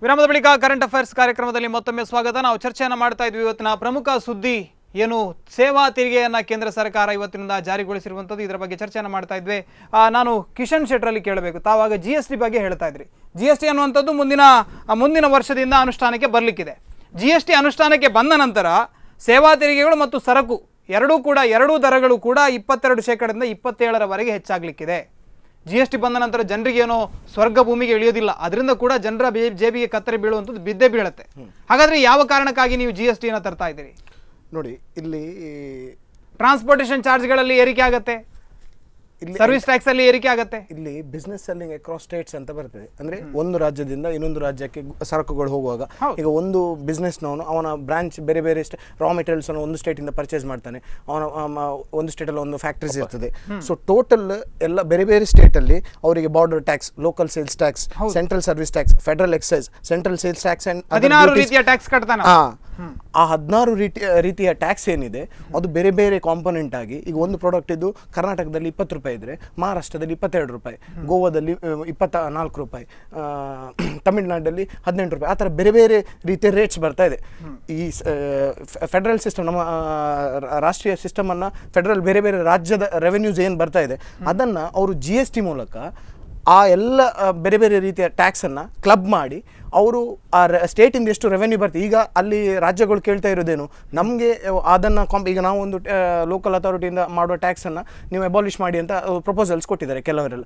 ವಿರಾಮದ ಬಳಿಕ current affairs ಕಾರ್ಯಕ್ರಮದಲ್ಲಿ ಮತ್ತೊಮ್ಮೆ ಸ್ವಾಗತ. ನಾವು ಚರ್ಚೆಯನ್ನು ಮಾಡ್ತಾ ಇದ್ವಿ. ಇವತ್ತಿನ ಪ್ರಮುಖ ಸುದ್ದಿ ಏನು, ಸೇವಾ ತೆರಿಗೆಯನ್ನು ಕೇಂದ್ರ ಸರ್ಕಾರ ಇವತ್ತಿನಿಂದ ಜಾರಿಗೊಳಿಸಿರುವಂಥದ್ದು. ಇದರ ಬಗ್ಗೆ ಚರ್ಚೆಯನ್ನು ಮಾಡ್ತಾ ಇದ್ವಿ. ನಾನು ಕಿಶನ್ ಶೆಟ್ಟರಲ್ಲಿ ಕೇಳಬೇಕು, ತಾವಾಗ GST ಬಗ್ಗೆ ಹೇಳ್ತಾ ಇದ್ರಿ. GST ಅನ್ನುವಂಥದ್ದು ಮುಂದಿನ ವರ್ಷದಿಂದ ಅನುಷ್ಠಾನಕ್ಕೆ ಬರಲಿಕ್ಕಿದೆ. GST ಅನುಷ್ಠಾನಕ್ಕೆ ಬಂದ ನಂತರ ಸೇವಾ ತೆರಿಗೆಗಳು ಮತ್ತು ಸರಕು ಎರಡೂ ದರಗಳು ಕೂಡ 22% 27% ಹೆಚ್ಚಾಗಲಿಕ್ಕಿದೆ. GST ಬಂದ ನಂತರ ಜನರಿಗೇನೋ ಸ್ವರ್ಗ ಭೂಮಿಗೆ ಇಳಿಯೋದಿಲ್ಲ, ಅದರಿಂದ ಕೂಡ ಜನರ ಜೇಬಿಗೆ ಕತ್ತರಿ ಬೀಳುವಂಥದ್ದು ಬಿದ್ದೇ ಬೀಳುತ್ತೆ. ಹಾಗಾದರೆ ಯಾವ ಕಾರಣಕ್ಕಾಗಿ ನೀವು GSTನ ತರ್ತಾ ಇದ್ದೀರಿ? ನೋಡಿ, ಇಲ್ಲಿ ಟ್ರಾನ್ಸ್ಪೋರ್ಟೇಷನ್ ಚಾರ್ಜ್ಗಳಲ್ಲಿ ಏರಿಕೆ ಆಗುತ್ತೆ, ಸರ್ವಿಸ್ ಟ್ಯಾಕ್ಸ್ ಅಲ್ಲಿ ಏರಿಕೆ ಆಗುತ್ತೆ. ಇಲ್ಲಿ ಬಿಸ್ನೆಸ್ ಸೆಲ್ಲಿಂಗ್ ಅಕ್ರಾಸ್ ಸ್ಟೇಟ್ಸ್ ಅಂತ ಬರ್ತದೆ. ಅಂದ್ರೆ ಒಂದು ರಾಜ್ಯದಿಂದ ಇನ್ನೊಂದು ರಾಜ್ಯಕ್ಕೆ ಸರಕುಗಳು ಹೋಗುವಾಗ ಈಗ ಒಂದು ಬಿಸ್ನೆಸ್ನವನು ಅವನ ಬ್ರಾಂಚ್ ಬೇರೆ ಬೇರೆ ರಾ ಮೆಟೀರಿಯಲ್ಸ್ ಅನ್ನು ಒಂದು ಸ್ಟೇಟ್ ಇಂದ ಪರ್ಚೇಸ್ ಮಾಡ್ತಾನೆ. ಅವನ ಒಂದು ಸ್ಟೇಟ್ ಅಲ್ಲಿ ಒಂದು ಫ್ಯಾಕ್ಟರೀಸ್ ಇರ್ತದೆ. ಸೊ ಟೋಟಲ್ ಎಲ್ಲ ಬೇರೆ ಬೇರೆ ಸ್ಟೇಟ್ ಅಲ್ಲಿ ಅವರಿಗೆ border tax, local sales tax, central service tax, federal excise, central sales tax and 16 ರೀತಿಯ ಟ್ಯಾಕ್ಸ್ ಕಟ್ತಾನೆ. ಆ 16 ರೀತಿಯ ಟ್ಯಾಕ್ಸ್ ಏನಿದೆ ಅದು ಬೇರೆ ಬೇರೆ ಕಾಂಪೊನೆಂಟ್ ಆಗಿ, ಈಗ ಒಂದು ಪ್ರಾಡಕ್ಟ್ ಇದ್ದು ಕರ್ನಾಟಕದಲ್ಲಿ 20 ರೂಪಾಯಿ ಇದ್ರೆ ಮಹಾರಾಷ್ಟ್ರದಲ್ಲಿ 22 ರೂಪಾಯಿ, ಗೋವಾದಲ್ಲಿ 24 ರೂಪಾಯಿ, ತಮಿಳುನಾಡಲ್ಲಿ 18 ರೂಪಾಯಿ, ಆ ಥರ ಬೇರೆ ಬೇರೆ ರೀತಿಯ ರೇಟ್ಸ್ ಬರ್ತಾ ಇದೆ. ಈ ಫೆಡರಲ್ ಸಿಸ್ಟಮ್, ನಮ್ಮ ರಾಷ್ಟ್ರೀಯ ಸಿಸ್ಟಮ್ ಅನ್ನ ಫೆಡರಲ್ ಬೇರೆ ಬೇರೆ ರಾಜ್ಯದ ರೆವೆನ್ಯೂಸ್ ಏನು ಬರ್ತಾ ಇದೆ ಅದನ್ನು ಅವರು GST ಮೂಲಕ ಆ ಎಲ್ಲ ಬೇರೆ ಬೇರೆ ರೀತಿಯ ಟ್ಯಾಕ್ಸನ್ನು ಕ್ಲಬ್ ಮಾಡಿ ಅವರು ಆ ಸ್ಟೇಟಿಂದ ಎಷ್ಟು ರೆವೆನ್ಯೂ ಬರ್ತದೆ. ಈಗ ಅಲ್ಲಿ ರಾಜ್ಯಗಳು ಕೇಳ್ತಾ ಇರೋದೇನು, ನಮಗೆ ಅದನ್ನು ಈಗ ನಾವು ಒಂದು ಲೋಕಲ್ ಅಥಾರಿಟಿಯಿಂದ ಮಾಡುವ ಟ್ಯಾಕ್ಸನ್ನು ನೀವು ಅಬಾಲಿಷ್ ಮಾಡಿ ಅಂತ ಪ್ರಪೋಸಲ್ಸ್ ಕೊಟ್ಟಿದ್ದಾರೆ ಕೆಲವರೆಲ್ಲ.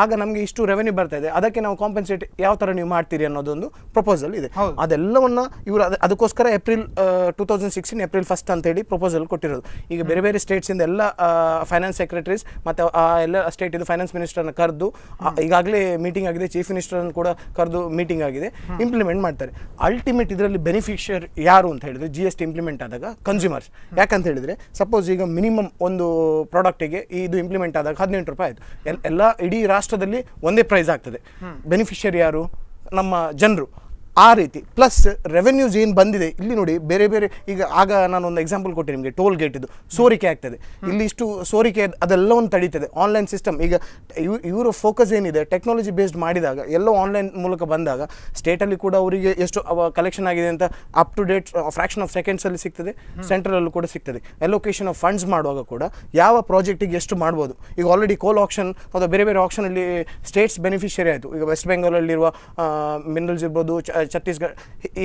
ಆಗ ನಮಗೆ ಇಷ್ಟು ರೆವೆನ್ಯೂ ಬರ್ತಾ ಇದೆ, ಅದಕ್ಕೆ ನಾವು ಕಾಂಪನ್ಸೇಟ್ ಯಾವ ಥರ ನೀವು ಮಾಡ್ತೀರಿ ಅನ್ನೋದೊಂದು ಪ್ರಪೋಸಲ್ ಇದೆ. ಅದೆಲ್ಲವನ್ನು ಇವರು ಅದಕ್ಕೋಸ್ಕರ ಏಪ್ರಿಲ್ 2016 ಏಪ್ರಿಲ್ 1 ಅಂತೇಳಿ ಪ್ರಪೋಸಲ್ ಕೊಟ್ಟಿರೋದು. ಈಗ ಬೇರೆ ಬೇರೆ ಸ್ಟೇಟ್ಸಿಂದ ಎಲ್ಲ ಫೈನಾನ್ಸ್ ಸೆಕ್ರೆಟರೀಸ್ ಮತ್ತು ಆ ಎಲ್ಲ ಸ್ಟೇಟ್ ಇದು ಫೈನಾನ್ಸ್ ಮಿನಿಸ್ಟರ್ನ ಕರೆದು ಈಗಾಗಲೇ ಮೀಟಿಂಗ್ ಆಗಿದೆ, ಚೀಫ್ ಮಿನಿಸ್ಟರ್ನ ಕೂಡ ಕರೆದು ಮೀಟಿಂಗ್ ಆಗಿದೆ, ಇಂಪ್ಲಿಮೆಂಟ್ ಮಾಡ್ತಾರೆ. ಅಲ್ಟಿಮೇಟ್ ಇದರಲ್ಲಿ ಬೆನಿಫಿಷಿಯರ್ ಯಾರು ಅಂತ ಹೇಳಿದ್ರೆ GST ಇಂಪ್ಲಿಮೆಂಟ್ ಆದಾಗ ಕನ್ಸ್ಯೂಮರ್ಸ್. ಯಾಕಂತ ಹೇಳಿದ್ರೆ ಸಪೋಸ್ ಈಗ ಮಿನಿಮಮ್ ಒಂದು ಪ್ರಾಡಕ್ಟಿಗೆ ಇದು ಇಂಪ್ಲಿಮೆಂಟ್ ಆದಾಗ 18 ರೂಪಾಯಿ ಆಯಿತು, ಎಲ್ಲ ಇಡೀ ರಾಷ್ಟ್ರದಲ್ಲಿ ಒಂದೇ ಪ್ರೈಸ್ ಆಗ್ತದೆ. ಬೆನಿಫಿಷಿಯರ್ ಯಾರು? ನಮ್ಮ ಜನರು. ಆ ರೀತಿ ಪ್ಲಸ್ ರೆವೆನ್ಯೂಸ್ ಏನು ಬಂದಿದೆ ಇಲ್ಲಿ ನೋಡಿ, ಬೇರೆ ಬೇರೆ ಈಗ ಆಗ ನಾನು ಒಂದು ಎಕ್ಸಾಂಪಲ್ ಕೊಟ್ಟೆ ನಿಮಗೆ, ಟೋಲ್ ಗೇಟ್ ಇದು ಸೋರಿಕೆ ಆಗ್ತದೆ, ಇಲ್ಲಿ ಇಷ್ಟು ಸೋರಿಕೆ ಅದೆಲ್ಲವನ್ನು ತಡೀತದೆ. ಆನ್ಲೈನ್ ಸಿಸ್ಟಮ್ ಈಗ ಇವರ ಫೋಕಸ್ ಏನಿದೆ ಟೆಕ್ನಾಲಜಿ ಬೇಸ್ಡ್ ಮಾಡಿದಾಗ ಎಲ್ಲ ಆನ್ಲೈನ್ ಮೂಲಕ ಬಂದಾಗ ಸ್ಟೇಟಲ್ಲಿ ಕೂಡ ಅವರಿಗೆ ಎಷ್ಟು ಕಲೆಕ್ಷನ್ ಆಗಿದೆ ಅಂತ up to date fraction of ಸೆಕೆಂಡ್ಸಲ್ಲಿ ಸಿಗ್ತದೆ, ಸೆಂಟ್ರಲ್ಲೂ ಕೂಡ ಸಿಗ್ತದೆ. ಅಲೋಕೇಶನ್ ಆಫ್ ಫಂಡ್ಸ್ ಮಾಡುವಾಗ ಕೂಡ ಯಾವ ಪ್ರಾಜೆಕ್ಟಿಗೆ ಎಷ್ಟು ಮಾಡ್ಬೋದು. ಈಗ ಆಲ್ರೆಡಿ ಕೋಲ್ ಆಕ್ಷನ್ ಅಥವಾ ಬೇರೆ ಬೇರೆ ಆಕ್ಷನಲ್ಲಿ ಸ್ಟೇಟ್ಸ್ ಬೆನಿಫಿಷಿಯರಿ ಆಯಿತು. ಈಗ ವೆಸ್ಟ್ ಬೆಂಗಾಲಲ್ಲಿರುವ ಮಿನರಲ್ಸ್ ಇರ್ಬೋದು, ಛತ್ತೀಸ್ಗಢ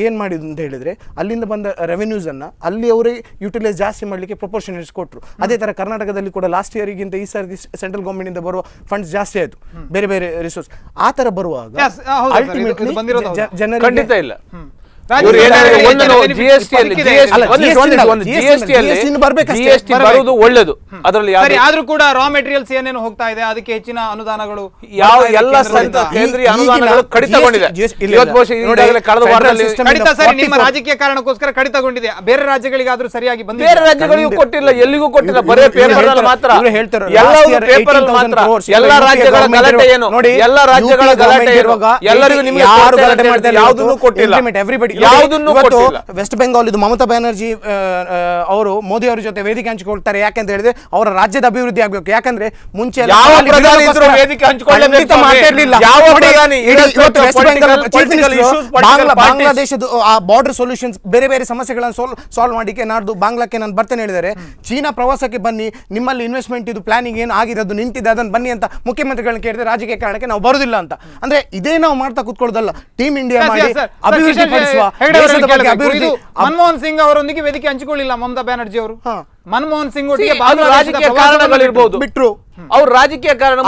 ಏನು ಮಾಡಿದ್ರು ಅಂತ ಹೇಳಿದರೆ ಅಲ್ಲಿಂದ ಬಂದ ರೆವೆನ್ಯೂಸನ್ನು ಅಲ್ಲಿ ಅವರಿಗೆ ಯುಟಿಲೈಸ್ ಜಾಸ್ತಿ ಮಾಡಲಿಕ್ಕೆ ಪ್ರಪೋರ್ಷನೇಟ್ಸ್ ಕೊಟ್ಟರು. ಅದೇ ಥರ ಕರ್ನಾಟಕದಲ್ಲಿ ಕೂಡ ಲಾಸ್ಟ್ ಇಯರ್ಗಿಂತ ಈ ಸಾರಿ ಸೆಂಟ್ರಲ್ ಗೌರ್ಮೆಂಟಿಂದ ಬರುವ ಫಂಡ್ಸ್ ಜಾಸ್ತಿ ಆಯಿತು, ಬೇರೆ ಬೇರೆ ರಿಸೋರ್ಸ್. ಆ ಥರ ಬರುವಾಗ ಅಲ್ಟಿಮೇಟ್ಲಿ ಖಂಡಿತ ಇಲ್ಲ. ಒಳ್ಳೇದು, ಅದರಲ್ಲಿ ಆದ್ರೂ ಕೂಡ ರಾ ಮೆಟೀರಿಯಲ್ಸ್ ಏನೇನು ಹೋಗ್ತಾ ಇದೆ ಅದಕ್ಕೆ ಹೆಚ್ಚಿನ ಅನುದಾನಗಳು ಯಾವ ಎಲ್ಲ ಕೇಂದ್ರೀಯ ಅನುದಾನಗಳು ಕಡಿತಗೊಂಡಿದೆ. ಕಡಿತ ಸರಿ, ನಿಮ್ಮ ರಾಜಕೀಯ ಕಾರಣಕ್ಕೋಸ್ಕರ ಕಡಿತಗೊಂಡಿದೆ. ಬೇರೆ ರಾಜ್ಯಗಳಿಗಾದ್ರೂ ಸರಿಯಾಗಿ ಬಂದಿದೆ? ಬೇರೆ ರಾಜ್ಯಗಳಿಗೂ ಕೊಟ್ಟಿಲ್ಲ, ಎಲ್ಲಿಗೂ ಕೊಟ್ಟಿಲ್ಲ, ಬರೇ ಪೇಪರ್ ಅಲ್ಲಿ ಮಾತ್ರ. ಎಲ್ಲವೂ ಪೇಪರ್ ಅಲ್ಲಿ ಮಾತ್ರ. ಎಲ್ಲ ರಾಜ್ಯಗಳ ಗಲಾಟೆ ಏನು, ಎಲ್ಲ ರಾಜ್ಯಗಳ ಗಲಾಟೆ ಇರುವಾಗ ಎಲ್ಲರಿಗೂ ನಿಮಗೆ ಯಾವುದನ್ನು ಕೊಟ್ಟಿಲ್ಲ, ಯಾವುದನ್ನು ಕೊಟ್ಟಿಲ್ಲ. ವೆಸ್ಟ್ ಬೆಂಗಾಲ್ ಇದು ಮಮತಾ ಬ್ಯಾನರ್ಜಿ ಅವರು ಮೋದಿ ಅವರ ಜೊತೆ ವೇದಿಕೆ ಹಂಚಿಕೊಳ್ತಾರೆ. ಯಾಕಂತ ಹೇಳಿದ್ರೆ ಅವರ ರಾಜ್ಯದ ಅಭಿವೃದ್ಧಿ ಆಗಬೇಕು. ಯಾಕಂದ್ರೆ ಮುಂಚೆ ಯಾವ ಪ್ರಧಾನಿ ಇದ್ರು ವೇದಿಕೆ ಹಂಚಿಕೊಳ್ಳಬೇಕು ಮಾತಾಡಲಿಲ್ಲ. ಯಾವ ಪ್ರಧಾನಿ ಬಾಂಗ್ಲಾದೇಶದ ಆ ಬಾರ್ಡರ್ ಸೊಲ್ಯೂಷನ್ಸ್ ಬೇರೆ ಬೇರೆ ಸಮಸ್ಯೆಗಳನ್ನು ಸಾಲ್ವ್ ಮಾಡಿಕ್ಕೆ ನಾಡ್ದು ಬಾಂಗ್ಲಾಕ್ಕೆ ನಾನು ಬರ್ತೇನೆ ಹೇಳಿದರೆ, ಚೀನಾ ಪ್ರವಾಸಕ್ಕೆ ಬನ್ನಿ, ನಿಮ್ಮಲ್ಲಿ ಇನ್ವೆಸ್ಟ್ಮೆಂಟ್ ಇದು ಪ್ಲಾನಿಂಗ್ ಏನು ಆಗಿದೆ ಅದು ನಿಂತಿದೆ, ಅದನ್ನು ಬನ್ನಿ ಅಂತ ಮುಖ್ಯಮಂತ್ರಿಗಳನ್ನ ಕೇಳಿದ್ರೆ ರಾಜಕೀಯ ಕಾರಣಕ್ಕೆ ನಾವು ಬರುದಿಲ್ಲ ಅಂತ. ಅಂದ್ರೆ ಇದೇ ನಾವು ಮಾಡ್ತಾ ಕೂತ್ಕೊಳ್ಳೋದಲ್ಲ. ಟೀಮ್ ಇಂಡಿಯಾ ಮಾಡಿ ಅಭಿವೃದ್ಧಿ ಪಡಿಸುವ ದೇಶದ ಬಗ್ಗೆ ಅಭಿವೃದ್ಧಿ. ಮನಮೋಹನ್ ಸಿಂಗ್ ಅವರೊಂದಿಗೆ ವೇದಿಕೆ ಹಂಚಿಕೊಳ್ಳಿಲ್ಲ ಮಮತಾ ಬ್ಯಾನರ್ಜಿ ಅವರು. ಮನಮೋಹನ್ ಸಿಂಗ್ ಒಟ್ಟಿಗೆ ರಾಜಕೀಯ ಕಾರಣಗಳಿರ್ಬೋದು, ಬಿಟ್ರು ಅವ್ರ ರಾಜಕೀಯ ಕಾರಣ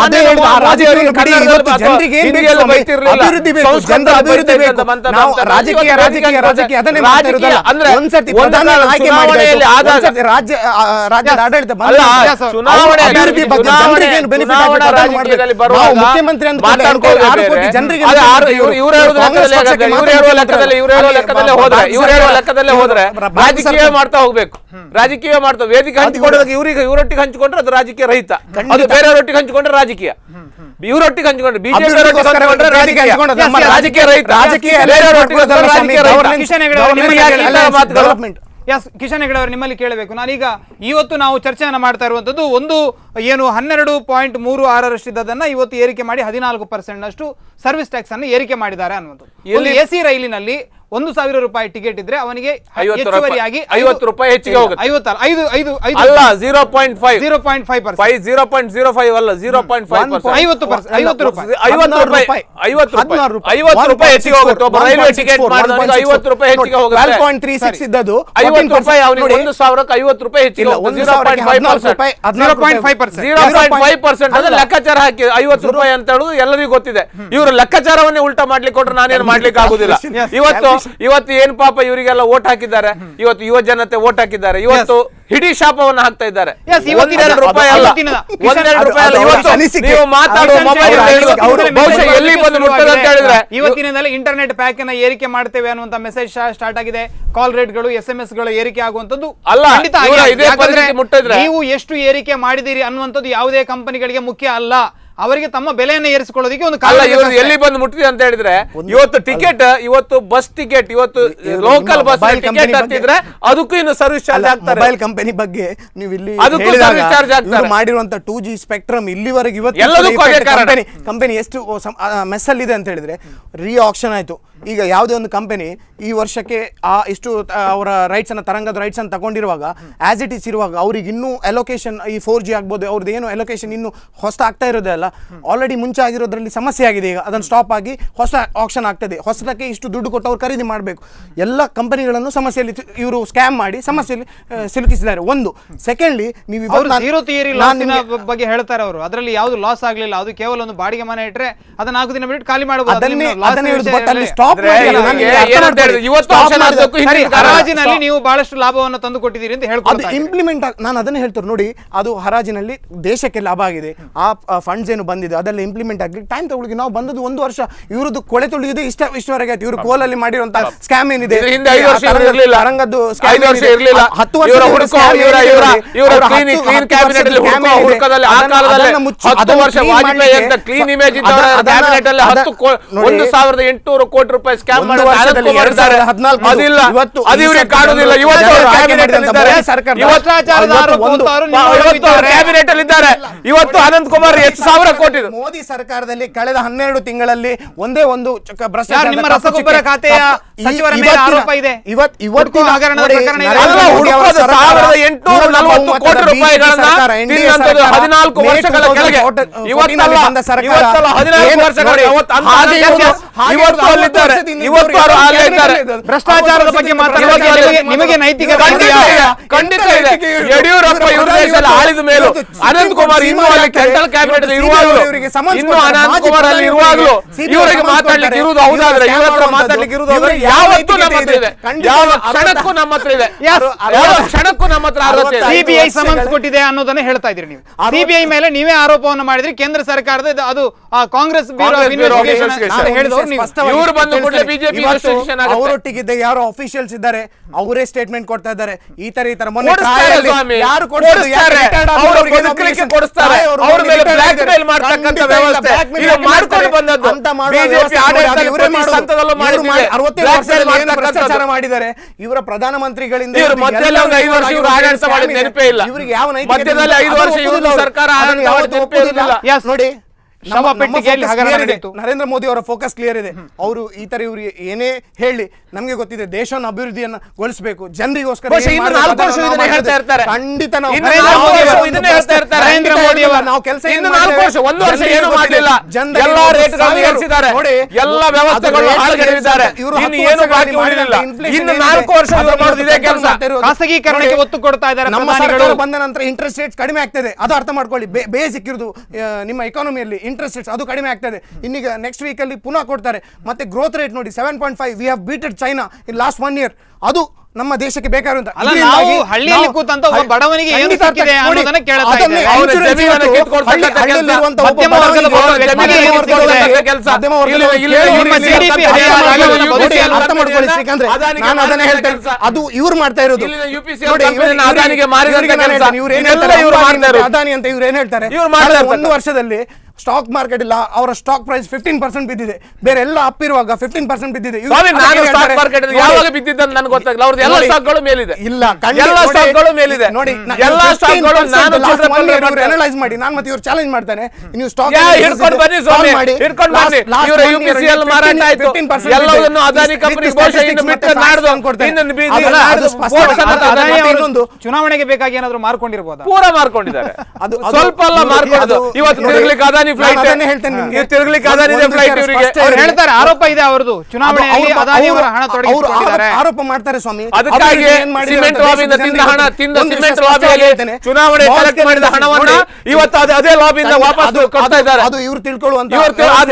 ಲೆಕ್ಕದಲ್ಲೇ ಹೋದ್ರೆ ರಾಜಕೀಯ ಮಾಡ್ತಾ ಹೋಗ್ಬೇಕು. ರಾಜಕೀಯ ಮಾಡ್ತಾ ವೇದಿಕೆ ಹಂಚಿಕೊಂಡಾಗ ಇವರೊಟ್ಟಿಗೆ ಹಂಚಿಕೊಂಡ್ರೆ ಅದು ರಾಜಕೀಯ ರಹಿತ, ಅದು ಬೇರೆಯವರೊಟ್ಟಿಗೆ ಹಂಚಿಕೊಂಡ್ರೆ ರಾಜಕೀಯ. ಇವರೊಟ್ಟಿಗೆ ಹಂಚಿಕೊಂಡ್ರೆ ಬಿಜೆಪಿ ರಾಜಕೀಯ ರಹಿತ, ರಾಜಕೀಯ ಎಸ್ ಕಿಶನ್ ಹೆಗಡೆ ಅವರು ನಿಮ್ಮಲ್ಲಿ ಕೇಳಬೇಕು. ನಾನೀಗ ಇವತ್ತು ನಾವು ಚರ್ಚೆಯನ್ನು ಮಾಡ್ತಾ ಇರುವಂಥದ್ದು ಒಂದು ಏನು 12.36 ಇವತ್ತು ಏರಿಕೆ ಮಾಡಿ 14% ಸರ್ವಿಸ್ ಟ್ಯಾಕ್ಸ್ ಅನ್ನು ಏರಿಕೆ ಮಾಡಿದ್ದಾರೆ ಅನ್ನುವಂಥದ್ದು. ಎಸಿ ರೈಲಿನಲ್ಲಿ 1,000 ರೂಪಾಯಿ ಟಿಕೆಟ್ ಇದ್ರೆ ಅವನಿಗೆ ಹೆಚ್ಚುವರಿಯಾಗಿ 50 ರೂಪಾಯಿ ಹೆಚ್ಚಿಗೆ ಹೋಗುತ್ತೆ. 0.5% ಅಲ್ಲ 0.05 ಅಲ್ಲ 0.5%. 50 ರೂಪಾಯಿ 50 ರೂಪಾಯಿ ಹೆಚ್ಚಿಗೆ ಹೋಗುತ್ತೆ. ಒಬ್ಬ ರೈಲ್ವೆ ಟಿಕೆಟ್ ಮಾಡಿದವನಿಗೆ 50 ರೂಪಾಯಿ ಹೆಚ್ಚಿಗೆ ಹೋಗುತ್ತೆ. 12.36 ಇದ್ದದ್ದು 50 ರೂಪಾಯಿ ಅವನಿಗೆ 1,000ಕ್ಕೆ 50 ರೂಪಾಯಿ ಹೆಚ್ಚಿಗೆ ಹೋಗುತ್ತೆ. 0.5% ಅದು ಲೆಕ್ಕಾಚಾರ ಹಾಕಿ 50 ರೂಪಾಯಿ ಅಂತ ಹೇಳುದು ಎಲ್ಲರಿಗೂ ಗೊತ್ತಿದೆ. ಇವರು ಲೆಕ್ಕಾಚಾರವನ್ನೇ ಉಲ್ಟಾ ಮಾಡ್ಲಿಕ್ಕೆ ಕೊಟ್ರೆ ನಾನೇನು ಮಾಡ್ಲಿಕ್ಕೆ ಆಗುದಿಲ್ಲ. ಇವತ್ತು ಏನ್ ಪಾಪ ಇವರಿಗೆಲ್ಲ ಓಟ್ ಹಾಕಿದ್ದಾರೆ, ಇವತ್ತು ಯುವ ಜನತೆ ಓಟ್ ಹಾಕಿದ್ದಾರೆ, ಇವತ್ತು ಹಿಡಿ ಶಾಪವನ್ನು ಹಾಕ್ತಾ ಇದ್ದಾರೆ. 1-2 ರೂಪಾಯಿ ಅಲ್ಲ, 1-2 ರೂಪಾಯಿ ಅಲ್ಲ. ಇವತ್ತು ನೀವು ಮಾತಾಡುವ ಮೊಬೈಲ್ ಬಹುಶಃ ಎಲ್ಲಿ ಬಂದು ಮುಟ್ಟದ ಅಂತ ಹೇಳಿದ್ರೆ ಇವತ್ತಿನಿಂದಲೇ ಇಂಟರ್ನೆಟ್ ಪ್ಯಾಕ್ ಅನ್ನ ಏರಿಕೆ ಮಾಡ್ತೇವೆ ಅನ್ನುವಂತ ಮೆಸೇಜ್ ಸ್ಟಾರ್ಟ್ ಆಗಿದೆ. ಕಾಲ್ ರೇಟ್ ಗಳು SMS ಗಳು ಏರಿಕೆ ಆಗುವಂತದ್ದು ಅಲ್ಲ. ನೀವು ಎಷ್ಟು ಏರಿಕೆ ಮಾಡಿದಿರಿ ಅನ್ನುವಂಥದ್ದು ಯಾವುದೇ ಕಂಪನಿಗಳಿಗೆ ಮುಖ್ಯ ಅಲ್ಲ. ಅವರಿಗೆ ತಮ್ಮ ಬೆಲೆಯನ್ನು ಏರಿಸಿಕೊಳ್ಳೋದಕ್ಕೆ ಒಂದು ಕಾಲ ಎಲ್ಲಿ ಬಂದು ಮುಟ್ಟಿದೆ ಅಂತ ಹೇಳಿದ್ರೆ ಇವತ್ತು ಟಿಕೆಟ್, ಇವತ್ತು ಬಸ್ ಟಿಕೆಟ್, ಇವತ್ತು ಲೋಕಲ್ ಬಸ್ ಟಿಕೆಟ್ ಹತ್ತಿದ್ರೆ ಅದಕ್ಕೂ ಇನ್ನು ಸರ್ವಿಸ್ ಚಾರ್ಜ್ ಆಗ್ತಾರೆ. ಮೊಬೈಲ್ ಕಂಪನಿ ಬಗ್ಗೆ ನೀವು ಇಲ್ಲಿ ಮಾಡಿರುವಂತ 2G ಸ್ಪೆಕ್ಟ್ರಮ್ ಇಲ್ಲಿವರೆಗೆ ಇವತ್ತು ಕಂಪನಿ ಎಷ್ಟು ಮೆಸ್ ಅಲ್ಲಿ ಇದೆ ಅಂತ ಹೇಳಿದ್ರೆ ರೀ ಆಕ್ಷನ್ ಆಯ್ತು. ಈಗ ಯಾವುದೇ ಒಂದು ಕಂಪನಿ ಈ ವರ್ಷಕ್ಕೆ ಇಷ್ಟು ಅವರ ರೈಟ್ಸ್ ಅನ್ನ ತರಂಗದ ರೈಟ್ಸ್ ಅನ್ನು ತಗೊಂಡಿರುವಾಗ ಆಸ್ ಇಟ್ ಇಸ್ ಇರುವಾಗ ಅವ್ರಿಗೆ ಇನ್ನೂ ಅಲೋಕೇಶನ್ ಈ 4G ಆಗ್ಬೋದು, ಅವ್ರದ್ದು ಏನು ಅಲೋಕೇಶನ್ ಇನ್ನು ಹೊಸ ಆಗ್ತಾ ಇರೋದೇ ಅಲ್ಲ. ಆಲ್ರೆಡಿ ಮುಂಚೆ ಆಗಿರೋದ್ರಲ್ಲಿ ಸಮಸ್ಯೆ ಆಗಿದೆ. ಈಗ ಅದನ್ನು ಸ್ಟಾಪ್ ಆಗಿ ಹೊಸ ಆಕ್ಷನ್ ಆಗ್ತದೆ. ಹೊಸದಕ್ಕೆ ಇಷ್ಟು ದುಡ್ಡು ಕೊಟ್ಟು ಅವ್ರು ಖರೀದಿ ಮಾಡಬೇಕು. ಎಲ್ಲ ಕಂಪನಿಗಳನ್ನು ಸಮಸ್ಯೆಯಲ್ಲಿ ಇವರು ಸ್ಕ್ಯಾಮ್ ಮಾಡಿ ಸಮಸ್ಯೆಯಲ್ಲಿ ಸಿಲುಕಿಸಿದ್ದಾರೆ. ಒಂದು ಸೆಕೆಂಡ್ಲಿ ನೀವು ಬಗ್ಗೆ ಹೇಳ್ತಾರೆ ಅವರು, ಅದರಲ್ಲಿ ಯಾವುದು ಲಾಸ್ ಆಗಲಿಲ್ಲ, ಅದು ಕೇವಲ ಒಂದು ಬಾಡಿಗೆ ಮನೆ ಇಟ್ಟರೆ ಅದನ್ನ 4 ದಿನ ಬಿಟ್ಟು ಖಾಲಿ ಮಾಡಬಹುದು. ಹರಾಜಿನಲ್ಲಿ ನೀವು ಬಹಳಷ್ಟು ಲಾಭವನ್ನು ತಂದು ಕೊಟ್ಟಿದ್ದೀರಿ ಅಂತ ಹೇಳ್ಕೊಂಡು ಇಂಪ್ಲಿಮೆಂಟ್ ನಾನು ಅದನ್ನ ಹೇಳ್ತಾರೆ ನೋಡಿ. ಅದು ಹರಾಜಿನಲ್ಲಿ ದೇಶಕ್ಕೆ ಲಾಭ ಆಗಿದೆ. ಆ ಫಂಡ್ಸ್ ಏನು ಬಂದಿದೆ ಅದೆಲ್ಲ ಇಂಪ್ಲಿಮೆಂಟ್ ಆಗ್ಲಿಕ್ಕೆ ಟೈಮ್ ತಗೊಳ್ಳಿ. ನಾವು ಬಂದದ್ದು 1 ವರ್ಷ, ಇವ್ರದ್ದು ಕೊಳೆ ತೊಳಿಗಿದೆ ಇಷ್ಟವರೆಗೆ ಆಯ್ತು. ಇವರು ಕೋಲಲ್ಲಿ ಮಾಡಿರುವಂತ ಸ್ಕ್ಯಾಮ್ ಏನಿದೆ, ತರಂಗದ್ದು 10 ವರ್ಷ ಕ್ಲೀನ್ ಇಮೇಜ್ 1,800 ಕೋಟಿ ರೂಪಾಯಿ ಸ್ಕ್ಯಾಮ್ ಮಾಡಿದ್ದಾರೆ. ಇವತ್ತು ಅನಂತ್ ಕುಮಾರ್ 1,000 ಕೋಟಿ. ಮೋದಿ ಸರ್ಕಾರದಲ್ಲಿ ಕಳೆದ 12 ತಿಂಗಳಲ್ಲಿ ಒಂದೇ ಒಂದು ಭ್ರಷ್ಟಾಚಾರ ರಸಗೊಬ್ಬರ ಖಾತೆಯ ಸಚಿವರ ಮೇಲೆ ಆರೋಪ ಇದೆ. ಇವತ್ತು ಹಗರಣದ ಪ್ರಕರಣ 1,840 ಕೋಟಿ ರೂಪಾಯಿಗಳನ್ನ 14 ವರ್ಷಗಳ ಕೆಳಗೆ ಇವತ್ತಲ್ಲ 14 ವರ್ಷಗಳ ಭ್ರಷ್ಟಾಚಾರದ ಬಗ್ಗೆ ನಿಮಗೆ ನೈತಿಕ ಖಂಡಿತ ಇದೆ. ಯಡಿಯೂರಪ್ಪ ಇವ್ರ ದೇಶದಲ್ಲಿ ಆಳಿದ ಮೇಲೂ ಅನಂತ್ ಕುಮಾರ್ ಇನ್ನೂ ಅಲ್ಲಿ ಸೆಂಟ್ರಲ್ ಕ್ಯಾಬಿನೆಟ್ ಇರುವಾಗಲೂ ಇನ್ನು ಅನಂತ್ ಕುಮಾರ್ ಅಲ್ಲಿ ಇರುವಾಗಲೂ ಇವರಿಗೆ ಮಾತಾಡ್ಲಿಕ್ಕೆ ಇರುವುದು ಹೌದಾದ್ರೆ ಇವ್ರ ಹತ್ರ ಮಾತಾಡ್ಲಿಕ್ಕೆ ಇರುವುದು ಯಾವತ್ತೂ ನಮ್ಮ ಹತ್ರ ಇದೆ. ಯಾವ ಕ್ಷಣಕ್ಕೂ ನಮ್ಮ ಹತ್ರ ಇದೆ. ಯಾವ ಕ್ಷಣಕ್ಕೂ ನಮ್ಮ ಹತ್ರ ಸಿಬಿಐ ಸಮನ್ಸ್ ಕೊಟ್ಟಿದೆ ಅನ್ನೋದನ್ನ ಹೇಳ್ತಾ ಇದ್ರಿ ನೀವು. ಸಿಬಿಐ ಮೇಲೆ ನೀವೇ ಆರೋಪವನ್ನು ಮಾಡಿದ್ರಿ. ಕೇಂದ್ರ ಸರ್ಕಾರದ ಅದು ಕಾಂಗ್ರೆಸ್ ಇವರು ಬಂದು ಕೂಡಲೇ ಬಿಜೆಪಿ ಅವರೊಟ್ಟಿಗಿದ್ದ ಯಾರು ಅಫಿಷಿಯಲ್ಸ್ ಇದ್ದಾರೆ ಅವರೇ ಸ್ಟೇಟ್ಮೆಂಟ್ ಕೊಡ್ತಾ ಇದ್ದಾರೆ. ಈ ತರ ಮೊನ್ನೆ ಯಾರು ಕೊಡಿಸ್ತಾರೆ ಅವ್ರ ಮೇಲೆ ಬ್ಲಾಕ್ ಮೇಲ್ ಮಾಡ್ತಕ್ಕಂಥ ವ್ಯವಸ್ಥೆ ಇದು ಮಾಡ್ಕೊಂಡು ಬಂದದ್ದು ಬಿಜೆಪಿ ಆಡಳಿತದಲ್ಲಿ ಪ್ರತಿ ಹಂತದಲ್ಲೂ ಭ್ರಷ್ಟಾಚಾರ ಮಾಡಿದ್ದಾರೆ. ಇವರ ಪ್ರಧಾನಮಂತ್ರಿಗಳಿಂದ ಇವರು ಮಧ್ಯದಲ್ಲಿ ಒಂದು 5 ವರ್ಷ ಇವರು ಆಡಳಿತ ಮಾಡಿದ ನೆನಪೇ ಇಲ್ಲ. ಇವರಿಗೆ ಯಾವ ಮಧ್ಯದಲ್ಲಿ 5 ವರ್ಷ ಇವರು ಸರ್ಕಾರ ಆಡಳಿತ ಮಾಡಿದ ನೆನಪೇ ಇಲ್ಲ. ನೋಡಿ ನರೇಂದ್ರ ಮೋದಿ ಅವರ ಫೋಕಸ್ ಕ್ಲಿಯರ್ ಇದೆ. ಅವರು ಈ ತರ ಇವ್ರು ಏನೇ ಹೇಳಿ ನಮ್ಗೆ ಗೊತ್ತಿದೆ ದೇಶವನ್ನು ಅಭಿವೃದ್ಧಿಯನ್ನ ಗೊಳಿಸಬೇಕು ಜನರಿಗೋಸ್ಕರ ಖಂಡಿತ ನರೇಂದ್ರ ಮೋದಿ ನಾವು ಕೆಲಸ 1 ವರ್ಷ ಏನು ಮಾಡಲಿಲ್ಲ. ಎಲ್ಲಾ ರೇಟ್ಗಳನ್ನು ಏರಿಸಿದ್ದಾರೆ, ಎಲ್ಲ ವ್ಯವಸ್ಥೆಗಳನ್ನು ಹಾಳುಗೆಡವಿದ್ದಾರೆ. ಇನ್ನು ಏನು ಬಾಕಿ ಉಳಿದಿಲ್ಲ. ಇನ್ನು 4 ವರ್ಷ ಮಾಡೋದು ಇದೇ ಕೆಲಸ. ಖಾಸಗೀಕರಣಕ್ಕೆ ಒತ್ತು ಕೊಡ್ತಾ ಇದ್ದಾರೆ. ನಮ್ಮ ಸರ್ಕಾರ ಬಂದ ನಂತರ ಇಂಟ್ರೆಸ್ಟ್ ರೇಟ್ ಕಡಿಮೆ ಆಗ್ತದೆ. ಅದು ಅರ್ಥ ಮಾಡ್ಕೊಳ್ಳಿ. ಬೇಸಿಕ್ ಇರುವುದು ನಿಮ್ಮ ಎಕಾನಮಿಯಲ್ಲಿ ಇಂಟ್ರೆಸ್ಟ್ ರೇಟ್ಸ್ ಅದು ಕಡಿಮೆ ಆಗ್ತದೆ. ಇನ್ನೀಗ ನೆಕ್ಸ್ಟ್ ವೀಕ್ ಅಲ್ಲಿ ಪುನಃ ಕೊಡ್ತಾರೆ. ಮತ್ತೆ ಗ್ರೋತ್ ರೇಟ್ ನೋಡಿ 7.5. We have beated China in last 1 year. ಅದು ನಮ್ಮ ದೇಶಕ್ಕೆ ಬೇಕಾಗಿರುವಂತ ಹಳ್ಳಿಯಲ್ಲಿ ಕೂತಂತ ಬಡವನಿಗೆ ಏನು ಸಿಕ್ಕಿದೆ ಅನ್ನೋದನ್ನ ಕೇಳ್ತಾ ಇದ್ದಾರೆ. ಅದು ಇವ್ರು ಮಾಡ್ತಾ ಇರೋದು. ಅದಾನಿ ಅಂತ ಇವ್ರು ಏನ್ ಹೇಳ್ತಾರೆ, 1 ವರ್ಷದಲ್ಲಿ ಸ್ಟಾಕ್ ಮಾರ್ಕೆಟ್ ಇಲ್ಲ, ಅವರ ಸ್ಟಾಕ್ ಪ್ರೈಸ್ 15% ಬಿದ್ದಿದೆ, ಬೇರೆ ಎಲ್ಲ ಅಪ್ ಇರುವಾಗ 15% ಬಿದ್ದಿದೆ. ನಾನು ಸ್ಟಾಕ್ ಮಾರ್ಕೆಟ್ ಯಾವಾಗ ಬಿದ್ದಿದ್ದಂತ ನನಗೆ ಗೊತ್ತಾಗಿಲ್ಲ. ಅವ್ರದ್ದು ಎಲ್ಲ ಸ್ಟಾಕ್ಗಳು ಮೇಲಿದೆ, ಇಲ್ಲ ಎಲ್ಲ ಸ್ಟಾಕ್ಗಳು ಮೇಲಿದೆ ನೋಡಿ. ಎಲ್ಲ ಸ್ಟಾಕ್ಗಳು ನಾನು ಅನಲೈಸ್ ಮಾಡಿ, ನಾನು ಮತ್ತೆ ಇವರು ಚಾಲೆಂಜ್ ಮಾಡ್ತಾನೆ, ನೀವು ಸ್ಟಾಕ್ ಹಿಡ್ಕೊಂಡು ಬನ್ನಿ ಸ್ವಾಮಿ, ಹಿಡ್ಕೊಂಡು ಬನ್ನಿ. ಇವರು UPCL ಮಾರಾಟ ಆಯ್ತು, ಎಲ್ಲವನ್ನು ಅದಾನಿ ಕಂಪನಿ ಬಹುಶಃ ಇನ್ನು ಬಿಟ್ಟು ನಾಡ್ದು ಚುನಾವಣೆಗೆ ಬೇಕಾಗಿ ಏನಾದ್ರು ಮಾರ್ಕೊಂಡಿರ್ಬೋದು, ಪೂರ ಮಾರ್ಕೊಂಡಿದ್ದಾರೆ. ಅದು ಸ್ವಲ್ಪ ಅಲ್ಲ ಮಾರ್ಕೊಳ್ಳೋದು. ಇವತ್ತು ತಿರುಗ್ಲಿಕ್ಕೆ ಅದಾನಿ ಫ್ಲೈಟ್, ತಿರುಗ್ಲಿಕ್ಕೆ ಅದಾನಿ ಫ್ಲೈಟ್. ಇವರಿಗೆ ಹೇಳ್ತಾರೆ ಆರೋಪ ಇದೆ ಅವರದು, ಚುನಾವಣೆಯಲ್ಲಿ ಅದಾನಿ ಅವರ ಹಣ ತೊಡಗಿಸಿಕೊಂಡಿದ್ದಾರೆ ಆರೋಪ ಮಾಡ್ತಾರೆ ಸ್ವಾಮಿ. ಅದಕ್ಕಾಗಿ ಸಿಮೆಂಟ್ ಲಾಬಿಯಿಂದ ತಿಂದ ಹಣ, ಸಿಮೆಂಟ್ ಲಾಬಿಯಲ್ಲಿ ಚುನಾವಣೆ ಕಲೆಕ್ಟ್ ಮಾಡಿದ ಹಣವನ್ನ ಇವತ್ತು ಅದೇ ಲಾಬಿಯಿಂದ ವಾಪಸ್ ಕೊಡ್ತಾ ಇದ್ದಾರೆ. ಅದು ಇವ್ರು ತಿಳ್ಕೊಳ್ಳುವಂತ,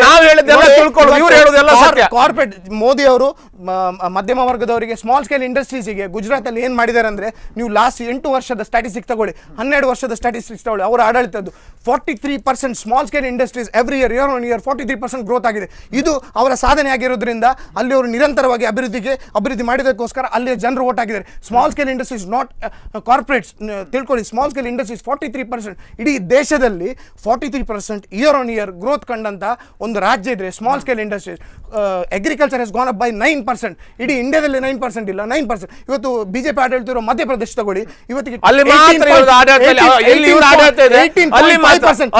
ನಾವು ಹೇಳಿದ್ದೆಲ್ಲ ತಿಳ್ಕೊಳ್ಳು, ಇವ್ರು ಹೇಳೋದೆಲ್ಲ ಸತ್ಯ. ಕಾರ್ಪೊರೇಟ್ ಮೋದಿ ಅವರು ಮಧ್ಯಮ ವರ್ಗದವರಿಗೆ ಸ್ಮಾಲ್ ಸ್ಕೇಲ್ ಇಂಡಸ್ಟ್ರೀಸ್ಗೆ ಗುಜರಾತ್ ಅಲ್ಲಿ ಏನ್ ಮಾಡಿದ್ದಾರೆ ಅಂದ್ರೆ, ನೀವು ಲಾಸ್ಟ್ 8 ವರ್ಷದ ಸ್ಟಾಟಿಸ್ಟಿಕ್ಸ್ ತಗೊಳ್ಳಿ, 12 ವರ್ಷದ ಸ್ಟಾಟಿಸ್ಟಿಕ್ಸ್ ತಗೊಳ್ಳಿ, ಅವರ ಆಡಳಿತದ್ದು 43% small scale industries every year on year 43% growth ಆಗಿದೆ. ಇದು ಅವರ ಸಾಧನೆ ಆಗಿರೋದ್ರಿಂದ ಅಲ್ಲಿ ಅವರು ನಿರಂತರವಾಗಿ ಅಭಿವೃದ್ಧಿ ಮಾಡಿದಕ್ಕೋಸ್ಕರ ಅಲ್ಲಿ ಜನರು ವೋಟ್ ಆಗಿದ್ದಾರೆ. Small scale industries not corporates, ತಿಳ್ಕೊಳ್ಳಿ. ಸ್ಮಾಲ್ ಸ್ಕೇಲ್ ಇಂಡಸ್ಟ್ರೀಸ್ 43%, ಇಡೀ ದೇಶದಲ್ಲಿ 43% ಇಯರ್ ಆನ್ ಇಯರ್ ಗ್ರೋತ್ ಕಂಡಂತ ಒಂದು ರಾಜ್ಯ ಇದ್ರೆ small scale industries. Agriculture has gone up by 9%, ಇಡೀ ಇಂಡಿಯಾದಲ್ಲಿ 9% ಇಲ್ಲ, 9%. ಇವತ್ತು ಬಿಜೆಪಿ ಆಡಳಿತ ಇರೋ ಮಧ್ಯಪ್ರದೇಶ ತಗೊಳ್ಳಿ, ಇವತ್ತಿಗೆ 18.5%.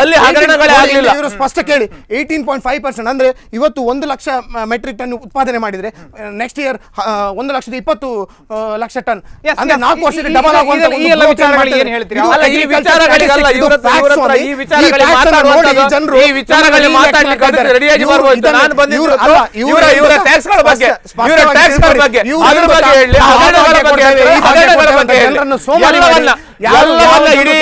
ಇವರು ಸ್ಪಷ್ಟ ಕೇಳಿ, 18.5% ಅಂದ್ರೆ ಇವತ್ತು 1 ಲಕ್ಷ ಮೆಟ್ರಿಕ್ ಟನ್ ಉತ್ಪಾದನೆ ಮಾಡಿದ್ರೆ ನೆಕ್ಸ್ಟ್ ಇಯರ್ 1,20,000 ಟನ್, ಅಂದ್ರೆ 4 ವರ್ಷದಲ್ಲಿ ಡಬಲ್ ಆಗುವಂತ ಈ ವಿಚಾರಗಳಲ್ಲಿ ಮಾತಾಡ್ಲಿಕ್ಕೆ ರೆಡಿಯಾಗಿ ಬರ್ಬೋದು. ನಾನು ಬಂದಿರೋ ಇವರ ಟ್ಯಾಕ್ಸ್ಗಳ ಬಗ್ಗೆ, ಇವರ ಟ್ಯಾಕ್ಸ್ಗಳ ಬಗ್ಗೆ, ಅದ್ರ ಬಗ್ಗೆ ಹೇಳಿ, ಹಗರಣಗಳ ಬಗ್ಗೆ ಹೇಳಿ, ಹಗರಣಗಳ ಬಗ್ಗೆ ಹೇಳಿ, ಎಲ್ಲವನ್ನ ಇಡೀ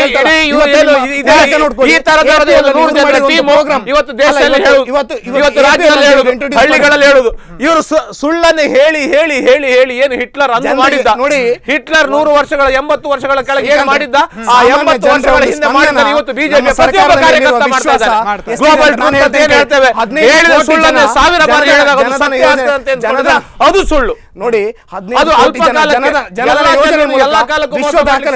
ಈ ತರದವರದ್ದು ಒಂದು 100 ಜನರ ಟೀಮ್ ಇವತ್ತು ದೇಶದಲ್ಲಿ ಹೇಳುದು, ಇವತ್ತು ರಾಜ್ಯದಲ್ಲಿ ಹೇಳುದು, ಹಳ್ಳಿಗಳಲ್ಲಿ ಹೇಳುದು. ಇವರು ಸುಳ್ಳನ್ನು ಹೇಳಿ ಹೇಳಿ ಹೇಳಿ ಹೇಳಿ ಏನು ಹಿಟ್ಲರ್ ಅಂದು ಮಾಡಿದ್ದ ನೋಡಿ. ಹಿಟ್ಲರ್ 100 ವರ್ಷಗಳ 80 ವರ್ಷಗಳ ಕೆಳಗೆ ಏನು ಮಾಡಿದ್ದ, ಆ 80 ವರ್ಷಗಳ ಹಿಂದೆ ಮಾಡಿದ್ದಾರೆ ಇವತ್ತು ಬಿಜೆಪಿ ಪ್ರತಿಯೊಬ್ಬ ಕಾರ್ಯಕರ್ತ ಮಾಡ್ತಾ ಇದ್ದಾರೆ. ಗ್ಲೋಬಲ್ ಟ್ರೂತ್ ಅಂತ ಏನ್ ಹೇಳ್ತೇವೆ, ಹೇಳಿದ ಸುಳ್ಳನ್ನು 1000 ಬಾರಿ ಹೇಳಿದಾಗ ಅದು ಸತ್ಯ ಆಗ್ತದೆ ಅಂತ ಅದು ಸುಳ್ಳು ನೋಡಿ. 15 ಎಲ್ಲ ಕಾಲಕ್ಕೂ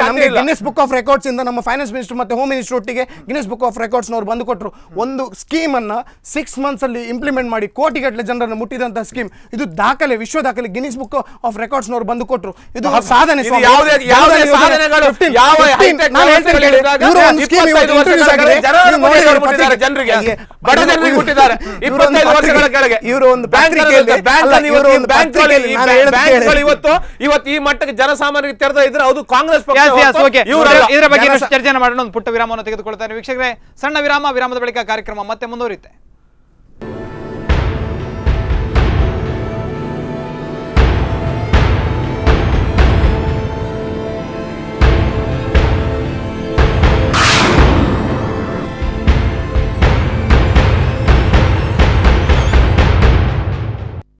ನಮಗೆ ಗಿನ್ನೆಸ್ ಬುಕ್ ಆಫ್ ರೆಕಾರ್ಡ್ಸ್ ಇಂದ ನಮ್ಮ ಫೈನಾನ್ಸ್ ಮಿನಿಸ್ಟರ್ ಮತ್ತೆ ಹೋಮ್ ಮಿನಿಸ್ಟರ್ ಒಟ್ಟಿಗೆ ಗಿನ್ನೆಸ್ ಬುಕ್ ಆಫ್ ರೆಕಾರ್ಡ್ಸ್ ನವರು ಬಂದು ಕೊಟ್ಟರು. ಒಂದು ಸ್ಕೀಮ್ ಅನ್ನ 6 ಮಂತ್ಸ್ ಅಲ್ಲಿ ಇಂಪ್ಲಿಮೆಂಟ್ ಮಾಡಿ ಕೋಟಿಗಟ್ಟಲೆ ಜನರನ್ನು ಮುಟ್ಟಿದಂತಹ ಸ್ಕೀಮ್, ಇದು ದಾಖಲೆ, ವಿಶ್ವ ದಾಖಲೆ, ಗಿನ್ನೆಸ್ ಬುಕ್ ಆಫ್ ರೆಕಾರ್ಡ್ಸ್ ನವರು ಬಂದು ಕೊಟ್ಟರು. ಇದು ಸಾಧನೆ. ಬಡ ಜನರಿಗೆ ಮುಟ್ಟಿದ್ದಾರೆ 25 ವರ್ಷಗಳ ಕೆಳಗೆ. ಇವರು ಒಂದು ಇವತ್ತು ಈ ಮಟ್ಟಕ್ಕೆ ಜನಸಾಮಾನ್ಯರಿಗೆ ತೆರೆದ ಇದ್ರೆ ಅದು ಕಾಂಗ್ರೆಸ್ ಪಕ್ಷ. ಇದರ ಬಗ್ಗೆ ಚರ್ಚೆ ಮಾಡೋಣ. ಒಂದು ಪುಟ್ಟ ವಿರಾಮವನ್ನು ತೆಗೆದುಕೊಳ್ತಾರೆ ವೀಕ್ಷಕರೇ. ಸಣ್ಣ ವಿರಾಮದ ಬಳಿಕ ಕಾರ್ಯಕ್ರಮ ಮತ್ತೆ ಮುಂದುವರಿಯುತ್ತೆ.